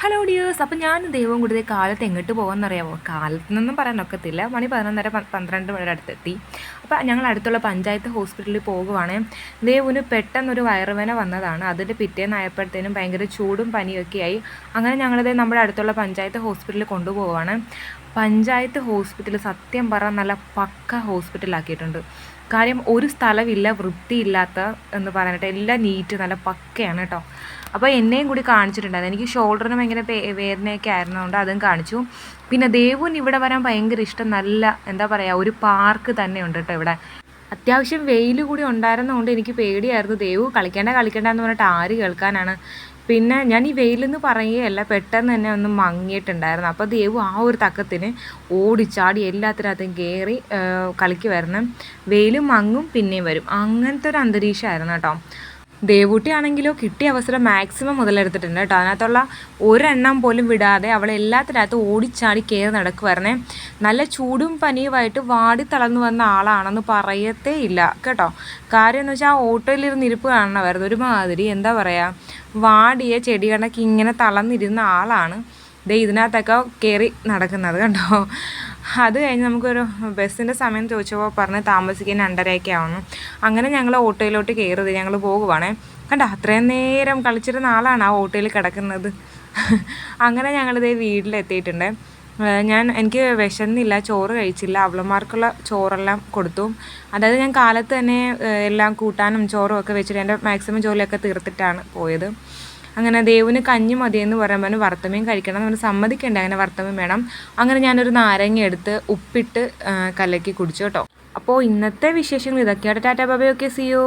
Hello dears. അപ്പം ഞാൻ ദൈവം കൂടി കാലത്ത് എങ്ങോട്ട് പോകുമെന്നറിയാമോ? കാലത്ത് നിന്നും പറയാനൊക്കത്തില്ല. മണി 11:30 12 മണിയുടെ അടുത്തെത്തി. അപ്പോൾ ഞങ്ങൾ അടുത്തുള്ള പഞ്ചായത്ത് ഹോസ്പിറ്റലിൽ പോകുവാണ്. ദേവുന് പെട്ടെന്നൊരു വയറുവേന വന്നതാണ്. അതിൻ്റെ പിറ്റേന്നായപ്പോഴത്തേനും ഭയങ്കര ചൂടും പനിയൊക്കെ ആയി. അങ്ങനെ ഞങ്ങളിത് നമ്മുടെ അടുത്തുള്ള പഞ്ചായത്ത് ഹോസ്പിറ്റലിൽ കൊണ്ടുപോകുവാണ്. പഞ്ചായത്ത് ഹോസ്പിറ്റൽ സത്യം പറഞ്ഞാൽ നല്ല പക്ക ഹോസ്പിറ്റലാക്കിയിട്ടുണ്ട്. കാര്യം ഒരു സ്ഥലമില്ല വൃത്തിയില്ലാത്ത എന്ന് പറയാനായിട്ട് എല്ലാം നീറ്റ് നല്ല പക്കയാണ് കേട്ടോ. അപ്പോൾ എന്നെയും കൂടി കാണിച്ചിട്ടുണ്ടായിരുന്നു. എനിക്ക് ഷോൾഡറിന് ഭയങ്കര വേദനയൊക്കെ ആയിരുന്നതുകൊണ്ട് അതും കാണിച്ചു. പിന്നെ ദേവുന് ഇവിടെ വരാൻ ഭയങ്കര ഇഷ്ടം. നല്ല എന്താ പറയുക, ഒരു പാർക്ക് തന്നെ ഉണ്ട് കേട്ടോ ഇവിടെ. അത്യാവശ്യം വെയിൽ കൂടി ഉണ്ടായിരുന്നതുകൊണ്ട് എനിക്ക് പേടിയായിരുന്നു. ദേവു കളിക്കേണ്ട എന്ന് പറഞ്ഞിട്ട് ആര് കേൾക്കാനാണ്. പിന്നെ ഞാൻ ഈ വെയിലെന്ന് പറയുകയല്ല, പെട്ടെന്ന് തന്നെ ഒന്ന് മങ്ങിയിട്ടുണ്ടായിരുന്നു. അപ്പോൾ ദേവു ആ ഒരു തക്കത്തിന് ഓടിച്ചാടി എല്ലാത്തിനകത്തും കയറി കളിക്ക് വരണം. വെയിലും മങ്ങും പിന്നെയും വരും, അങ്ങനത്തെ ഒരു അന്തരീക്ഷമായിരുന്നു കേട്ടോ. ദേവൂട്ടി ആണെങ്കിലോ കിട്ടിയ അവസരം മാക്സിമം മുതലെടുത്തിട്ടുണ്ട് കേട്ടോ. അതിനകത്തുള്ള ഒരെണ്ണം പോലും വിടാതെ അവൾ എല്ലാത്തിനകത്ത് ഓടിച്ചാടി കയറി നടക്കുമായിരുന്നേ. നല്ല ചൂടും പനിയുമായിട്ട് വാടി തളർന്നു വന്ന ആളാണെന്ന് പറയത്തേ ഇല്ല കേട്ടോ. കാര്യം എന്ന് വെച്ചാൽ ആ ഓട്ടോയിലിരുന്ന് ഇരിപ്പ് കാണണമായിരുന്നു. ഒരുമാതിരി എന്താ പറയുക, വാടിയ ചെടി കണക്ക് ഇങ്ങനെ തളർന്നിരുന്ന ആളാണ് ഇതിനകത്തൊക്കെ കയറി നടക്കുന്നത് കണ്ടോ. അത് കഴിഞ്ഞ് നമുക്കൊരു ബസ്സിൻ്റെ സമയം ചോദിച്ചപ്പോൾ പറഞ്ഞ് താമസിക്കാൻ 2:30 ആവുന്നു. അങ്ങനെ ഞങ്ങൾ ഓട്ടോയിലോട്ട് കയറുന്നത്, ഞങ്ങൾ പോകുവാണേ. കണ്ടോ, അത്രയും നേരം കളിച്ചിരുന്ന ആളാണ് ആ ഓട്ടോയിൽ കിടക്കുന്നത്. അങ്ങനെ ഞങ്ങളിതേ വീട്ടിലെത്തിയിട്ടുണ്ട്. എനിക്ക് വിശന്നില്ല, ചോറ് കഴിച്ചില്ല. അവളമാർക്കുള്ള ചോറെല്ലാം കൊടുത്തു. അതായത് ഞാൻ കാലത്ത് തന്നെ എല്ലാം കൂട്ടാനും ചോറും ഒക്കെ വെച്ചിട്ട് എൻ്റെ മാക്സിമം ജോലിയൊക്കെ തീർത്തിട്ടാണ് പോയത്. അങ്ങനെ ദേവുന് കഞ്ഞി മതിയെന്ന് പറയുമ്പോൾ വറുത്തമീൻ കഴിക്കണം എന്ന് സമ്മതിക്കണ്ടേ, അങ്ങനെ വറുത്തമീൻ വേണം. അങ്ങനെ ഞാനൊരു നാരങ്ങ എടുത്ത് ഉപ്പിട്ട് കലക്കി കുടിച്ചു കേട്ടോ. അപ്പോൾ ഇന്നത്തെ വിശേഷങ്ങൾ ഇതൊക്കെയാണ്. Tata bye bye, okay, see U.